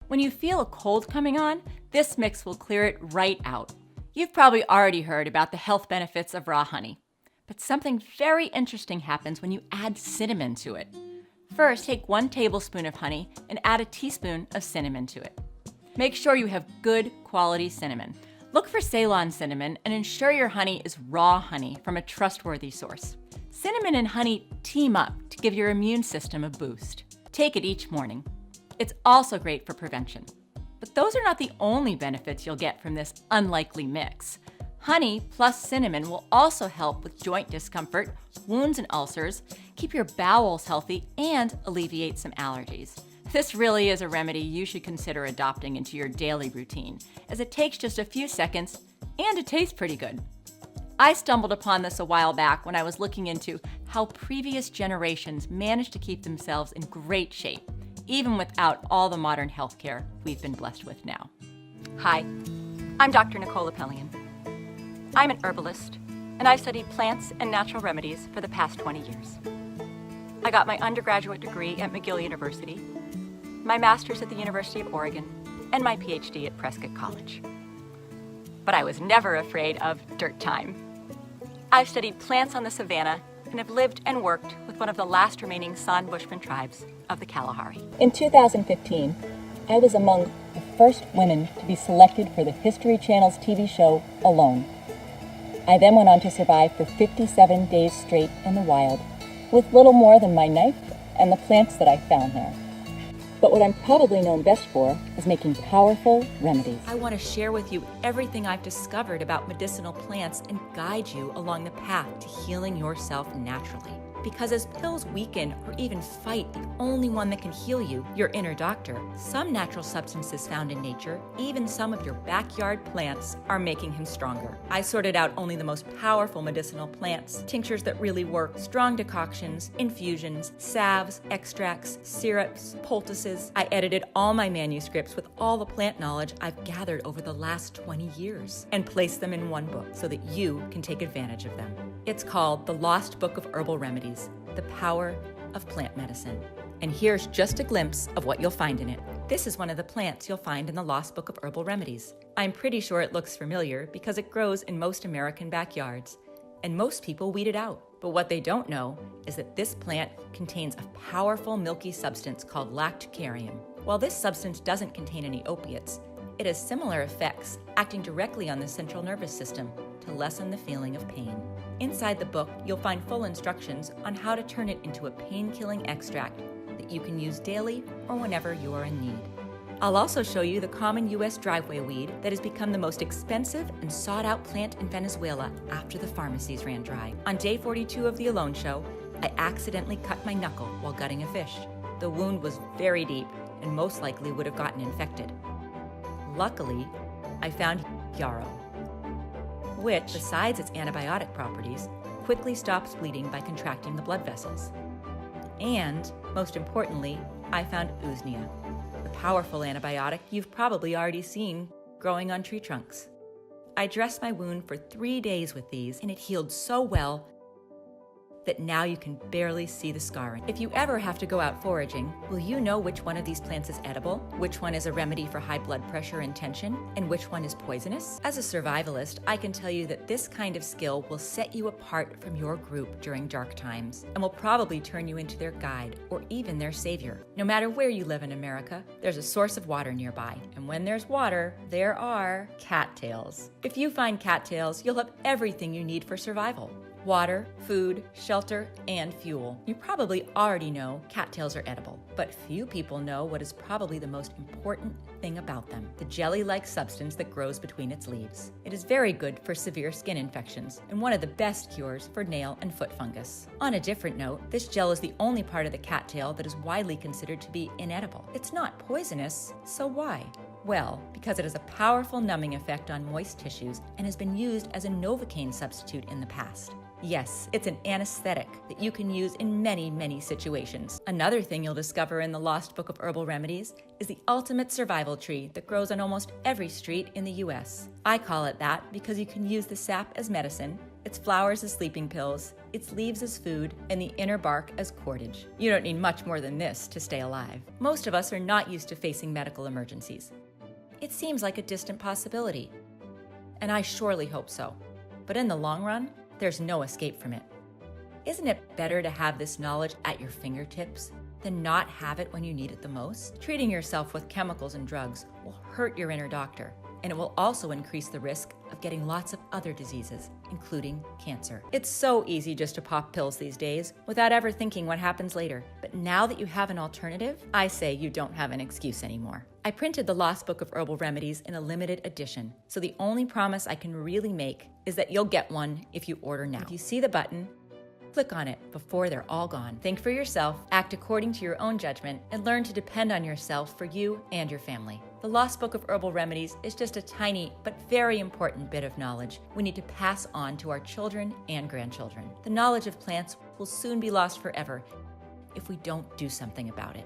When you feel a cold coming on, this mix will clear it right out. You've probably already heard about the health benefits of raw honey, but something very interesting happens when you add cinnamon to it. First, take 1 tablespoon of honey and add a teaspoon of cinnamon to it. Make sure you have good quality cinnamon. Look for Ceylon cinnamon and ensure your honey is raw honey from a trustworthy source. Cinnamon and honey team up to give your immune system a boost. Take it each morning. It's also great for prevention. But those are not the only benefits you'll get from this unlikely mix. Honey plus cinnamon will also help with joint discomfort, wounds and ulcers, keep your bowels healthy, and alleviate some allergies. This really is a remedy you should consider adopting into your daily routine, as it takes just a few seconds and it tastes pretty good. I stumbled upon this a while back when I was looking into how previous generations managed to keep themselves in great shape, even without all the modern healthcare we've been blessed with now. Hi, I'm Dr. Nicole Appelian. I'm an herbalist, and I've studied plants and natural remedies for the past 20 years. I got my undergraduate degree at McGill University, my master's at the University of Oregon, and my PhD at Prescott College. But I was never afraid of dirt time. I've studied plants on the savanna and have lived and worked with one of the last remaining San Bushman tribes of the Kalahari. In 2015, I was among the first women to be selected for the History Channel's TV show, Alone. I then went on to survive for 57 days straight in the wild, with little more than my knife and the plants that I found there. But what I'm probably known best for is making powerful remedies. I want to share with you everything I've discovered about medicinal plants and guide you along the path to healing yourself naturally. Because as pills weaken or even fight the only one that can heal you, your inner doctor, some natural substances found in nature, even some of your backyard plants, are making him stronger. I sorted out only the most powerful medicinal plants, tinctures that really work, strong decoctions, infusions, salves, extracts, syrups, poultices. I edited all my manuscripts with all the plant knowledge I've gathered over the last 20 years and placed them in one book so that you can take advantage of them. It's called The Lost Book of Herbal Remedies, The Power of Plant Medicine. And here's just a glimpse of what you'll find in it. This is one of the plants you'll find in the Lost Book of Herbal Remedies. I'm pretty sure it looks familiar because it grows in most American backyards, and most people weed it out. But what they don't know is that this plant contains a powerful milky substance called lactucarium. While this substance doesn't contain any opiates, it has similar effects, acting directly on the central nervous system to lessen the feeling of pain. Inside the book, you'll find full instructions on how to turn it into a pain-killing extract that you can use daily or whenever you are in need. I'll also show you the common U.S. driveway weed that has become the most expensive and sought-out plant in Venezuela after the pharmacies ran dry. On day 42 of the Alone Show, I accidentally cut my knuckle while gutting a fish. The wound was very deep and most likely would have gotten infected. Luckily, I found yarrow, which, besides its antibiotic properties, quickly stops bleeding by contracting the blood vessels. And, most importantly, I found usnea, the powerful antibiotic you've probably already seen growing on tree trunks. I dressed my wound for 3 days with these, and it healed so well that now you can barely see the scarring. If you ever have to go out foraging, will you know which one of these plants is edible, which one is a remedy for high blood pressure and tension, and which one is poisonous? As a survivalist, I can tell you that this kind of skill will set you apart from your group during dark times, and will probably turn you into their guide, or even their savior. No matter where you live in America, there's a source of water nearby, and when there's water, there are cattails. If you find cattails, you'll have everything you need for survival. Water, food, shelter, and fuel. You probably already know cattails are edible, but few people know what is probably the most important thing about them, the jelly-like substance that grows between its leaves. It is very good for severe skin infections and one of the best cures for nail and foot fungus. On a different note, this gel is the only part of the cattail that is widely considered to be inedible. It's not poisonous, so why? Well, because it has a powerful numbing effect on moist tissues and has been used as a Novocaine substitute in the past. Yes, it's an anesthetic that you can use in many, many situations. Another thing you'll discover in the Lost Book of Herbal Remedies is the ultimate survival tree that grows on almost every street in the U.S. I call it that because you can use the sap as medicine, its flowers as sleeping pills, its leaves as food, and the inner bark as cordage. You don't need much more than this to stay alive. Most of us are not used to facing medical emergencies. It seems like a distant possibility, and I surely hope so. But in the long run, there's no escape from it. Isn't it better to have this knowledge at your fingertips than not have it when you need it the most? Treating yourself with chemicals and drugs will hurt your inner doctor, and it will also increase the risk of getting lots of other diseases, including cancer. It's so easy just to pop pills these days without ever thinking what happens later. But now that you have an alternative, I say you don't have an excuse anymore. I printed the Lost Book of Herbal Remedies in a limited edition, so the only promise I can really make is that you'll get one if you order now. If you see the button, click on it before they're all gone. Think for yourself, act according to your own judgment, and learn to depend on yourself for you and your family. The Lost Book of Herbal Remedies is just a tiny but very important bit of knowledge we need to pass on to our children and grandchildren. The knowledge of plants will soon be lost forever if we don't do something about it.